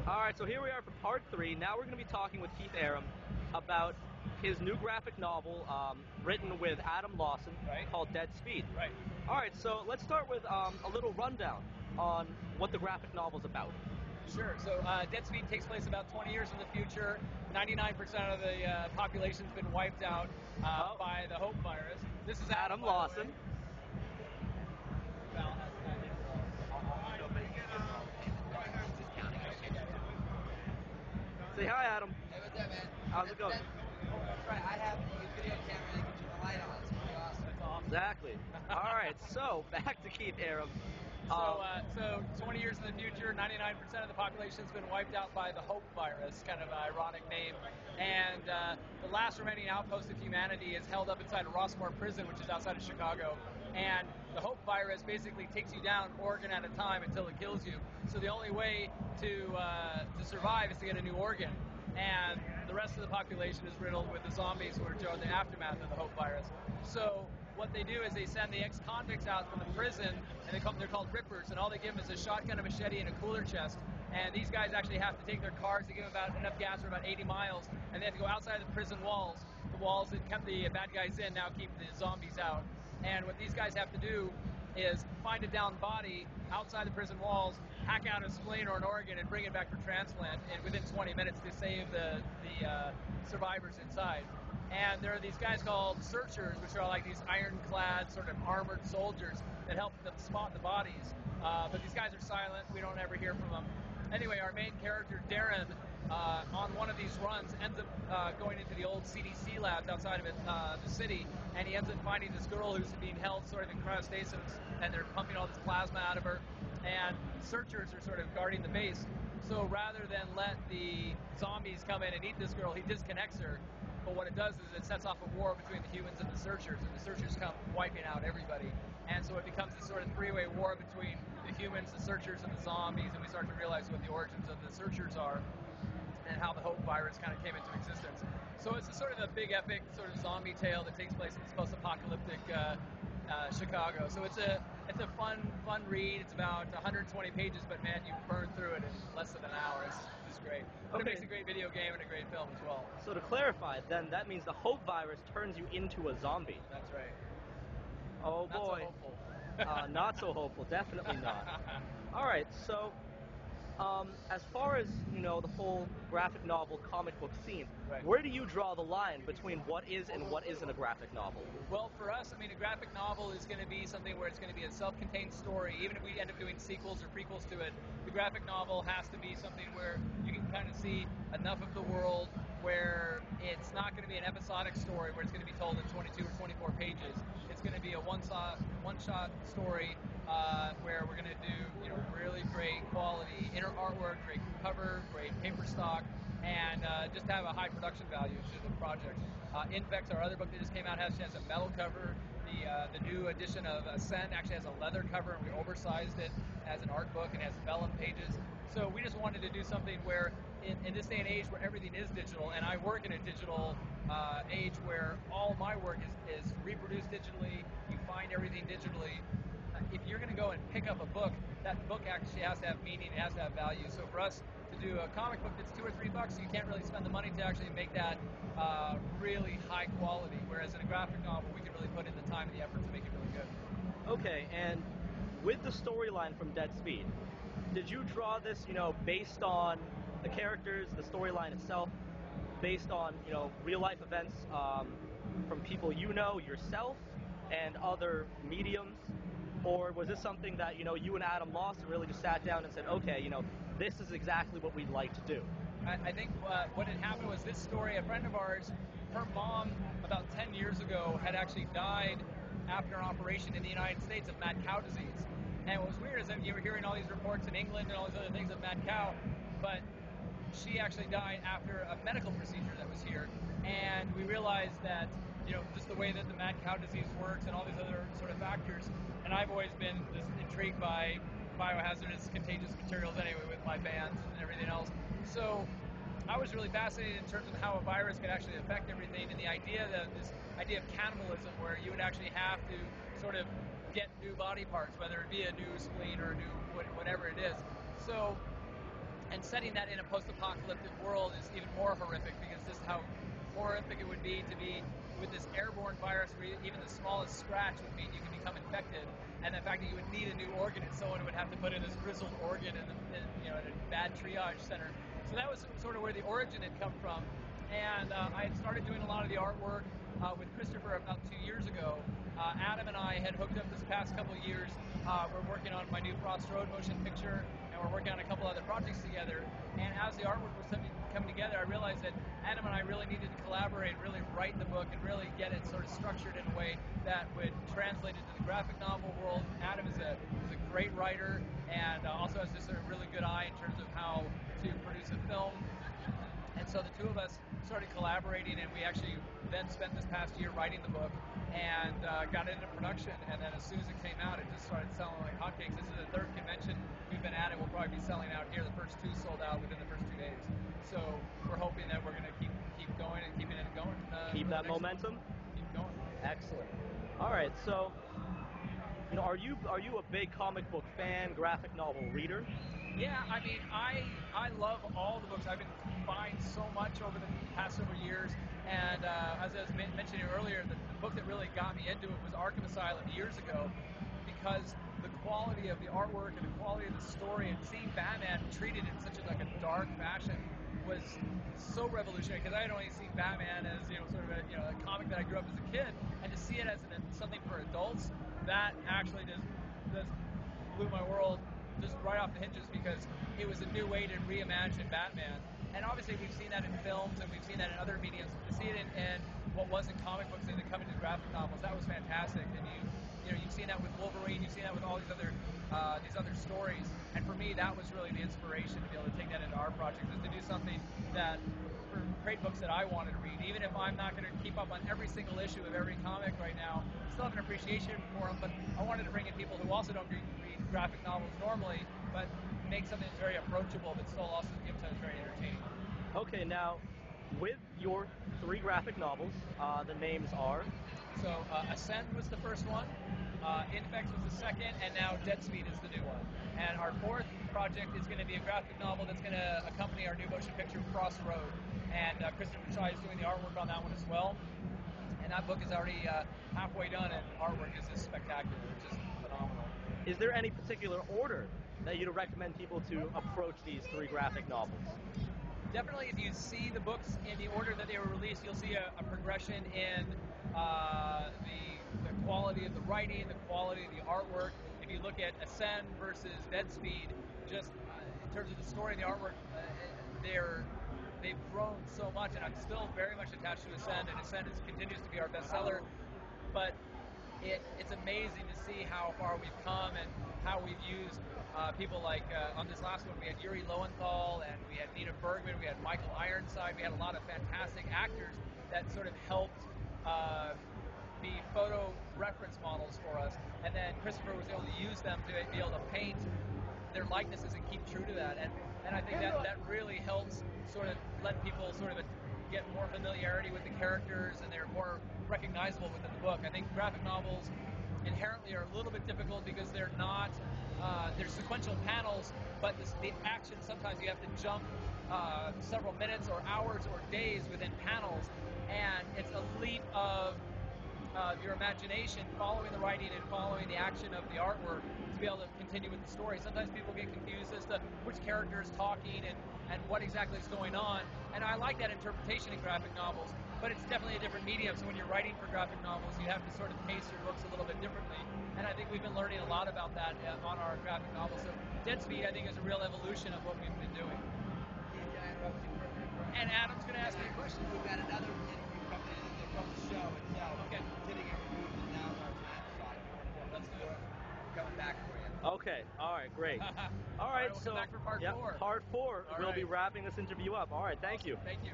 Alright, so here we are for part 3. Now we're going to be talking with Keith Arem about his new graphic novel written with Adam Lawson called Dead Speed. Right. Alright, so let's start with a little rundown on what the graphic novel's about. Sure. So Dead Speed takes place about 20 years in the future. 99% of the population's been wiped out by the Hope virus. This is Adam Lawson. Say hi, Adam. Hey, what's up, man? How's it going? That's right. I have the video camera that can turn the light on. It's pretty awesome. That's awesome. Exactly. Alright, so back to Keith Arem. So 20 years in the future, 99% of the population's been wiped out by the Hope virus, kind of an ironic name. And the last remaining outpost of humanity is held up inside a Rossmore prison, which is outside of Chicago. And the Hope virus basically takes you down organ at a time until it kills you. So the only way to survive is to get a new organ. And the rest of the population is riddled with the zombies who are the aftermath of the Hope virus. So what they do is they send the ex-convicts out from the prison, and they're called rippers, and all they give them is a shotgun, a machete, and a cooler chest. And these guys actually have to take their cars to give them about enough gas for about 80 miles, and they have to go outside the prison walls. The walls that kept the bad guys in now keep the zombies out. And what these guys have to do is find a downed body outside the prison walls, hack out a spleen or an organ, and bring it back for transplant within 20 minutes to save the survivors inside. And there are these guys called searchers, which are like these ironclad, sort of armored soldiers that help them spot the bodies. But these guys are silent. We don't ever hear from them. Anyway, our main character, Darren, on one of these runs, ends up going into the old CDC labs outside of the city, and he ends up finding this girl who's being held sort of in cryostasis, and they're pumping all this plasma out of her, and searchers are sort of guarding the base. So rather than let the zombies come in and eat this girl, he disconnects her. But what it does is it sets off a war between the humans and the searchers come wiping out everybody. And so it becomes this sort of three-way war between the humans, the searchers, and the zombies, and we start to realize what the origins of the searchers are and how the Hope virus kind of came into existence. So it's a sort of a big epic sort of zombie tale that takes place in this post-apocalyptic Chicago. So it's a fun read. It's about 120 pages, but man, you burn through it in less than an hour. It's just great. But It makes a great video game and a great film as well. So to clarify, then that means the Hope virus turns you into a zombie. That's right. Oh Not boy. so hopeful. Not so hopeful, definitely not. Alright, so as far as, you know, the whole graphic novel, comic book scene, where do you draw the line between what is and what isn't a graphic novel? Well, for us, I mean, a graphic novel is going to be something where it's going to be a self-contained story. Even if we end up doing sequels or prequels to it, the graphic novel has to be something where you can kind of see enough of the world where it's not going to be an episodic story where it's going to be told in 22 or 24 pages. It's going to be a one-shot story where we're going to do, you know, really great quality inner artwork, great cover, great paper stock, and just have a high production value to the project. Infex, our other book that just came out, has a metal cover. The new edition of Ascend actually has a leather cover, and we oversized it as an art book and has vellum pages. So we just wanted to do something where, in this day and age where everything is digital, and I work in a digital age where all my work is reproduced digitally, you find everything digitally. If you're going to go and pick up a book, that book actually has to have meaning, it has to have value. So for us to do a comic book that's $2 or $3, you can't really spend the money to actually make that really high quality. Whereas in a graphic novel, we can really put in the time and the effort to make it really good. Okay, and with the storyline from Dead Speed, did you draw this, you know, based on the characters, the storyline itself, based on, you know, real life events from people you know, yourself, and other mediums? Or was this something that, you know, you and Adam Lawson really just sat down and said, okay, you know, this is exactly what we'd like to do? I think what had happened was this story, a friend of ours, her mom about 10 years ago had actually died after an operation in the United States of mad cow disease. And what was weird is that you were hearing all these reports in England and all these other things of mad cow, but she actually died after a medical procedure that was here. And we realized that, you know, just the way that the mad cow disease works and all these other sort of factors. And I've always been just intrigued by biohazardous, contagious materials anyway with my bands and everything else. So I was really fascinated in terms of how a virus could actually affect everything, and the idea that this idea of cannibalism, where you would actually have to sort of get new body parts, whether it be a new spleen or a new whatever it is. So And setting that in a post-apocalyptic world is even more horrific, because just how horrific it would be to be with this airborne virus where even the smallest scratch would mean you can become infected, and the fact that you would need a new organ and someone would have to put in this grizzled organ in a bad triage center. So that was sort of where the origin had come from. And I had started doing a lot of the artwork with Christopher about 2 years ago. Adam and I had hooked up this past couple of years. We're working on my new Frost Road motion picture, and we're working on a couple other projects together. And as the artwork was coming together, I realized that Adam and I really needed to collaborate, really write the book, and really get it sort of structured in a way that would translate into the graphic novel world. Adam is a great writer, and also has just a really good eye in terms of how to produce a film. And so the two of us started collaborating, and we actually then spent this past year writing the book and got it into production. And then as soon as it came out, it just started selling like hotcakes. This is the third convention we've been at it. We'll probably be selling out here. The first two sold out within the first 2 days. So we're hoping that we're going to keep going and keeping it going. Keep that momentum. Keep going. Excellent. All right, so are you a big comic book fan, graphic novel reader? Yeah, I mean, I love all the books. I've been buying so much over the past several years, and as I was mentioning earlier, the book that really got me into it was Arkham Asylum years ago, because the quality of the artwork and the quality of the story, and seeing Batman treated in such a dark fashion was so revolutionary, because I had only seen Batman as sort of a comic that I grew up as a kid, and to see it as something for adults, that actually just blew my world just right off the hinges, because it was a new way to reimagine Batman. And obviously we've seen that in films, and we've seen that in other mediums. To see it in what wasn't comic books and then come into graphic novels, that was fantastic. And you've seen that with Wolverine, you've seen that with all these other stories. And for me, that was really the inspiration to be able to take that into our project, is to do something that, for great books that I wanted to read, even if I'm not going to keep up on every single issue of every comic right now, I still have an appreciation for them, but I wanted to bring in people who also don't read graphic novels normally, but make something that's very approachable, but still also sometimes very entertaining. Okay, now, with your 3 graphic novels, the names are? So, Ascend was the first one, Infex was the second, and now Dead Speed is the new one. And our 4th project is going to be a graphic novel that's going to accompany our new motion picture, Frost Road. And Christopher Chai is doing the artwork on that one as well. And that book is already halfway done, and artwork is just spectacular. It's just phenomenal. Is there any particular order that you'd recommend people to approach these 3 graphic novels? Definitely, if you see the books in the order that they were released, you'll see a progression in the quality of the writing, the quality of the artwork. If you look at Ascend versus Dead Speed, just in terms of the story and the artwork, they've grown so much, and I'm still very much attached to Ascend, and Ascend continues to be our bestseller. But it's amazing to see how far we've come and how we've used people like, on this last one, we had Yuri Lowenthal, and we had Nina Bergman, we had Michael Ironside, we had a lot of fantastic actors that sort of helped be photo reference models for us, and then Christopher was able to use them to be able to paint their likenesses and keep true to that, and I think that really helps sort of let people sort of get more familiarity with the characters, and they're more recognizable within the book. I think graphic novels inherently are a little bit difficult because they're not, they're sequential panels, but the action, sometimes you have to jump several minutes or hours or days within panels, and it's a leap of your imagination following the writing and following the action of the artwork to be able to continue with the story. Sometimes people get confused as to which character is talking and what exactly is going on, and I like that interpretation in graphic novels, but it's definitely a different medium. So when you're writing for graphic novels, you have to sort of pace your books a little bit differently, and I think we've been learning a lot about that on our graphic novels. So Dead Speed, I think, is a real evolution of what we've been doing. And Adam's going to ask me a question. We've got another interview coming in from the show itself. Okay. Hitting our booth, and now our time shot. Let's do it. We're coming back for you. Okay, all right, great. All right, we'll so come back for part 4. Part 4. All We'll right. be wrapping this interview up. All right, thank you. Thank you.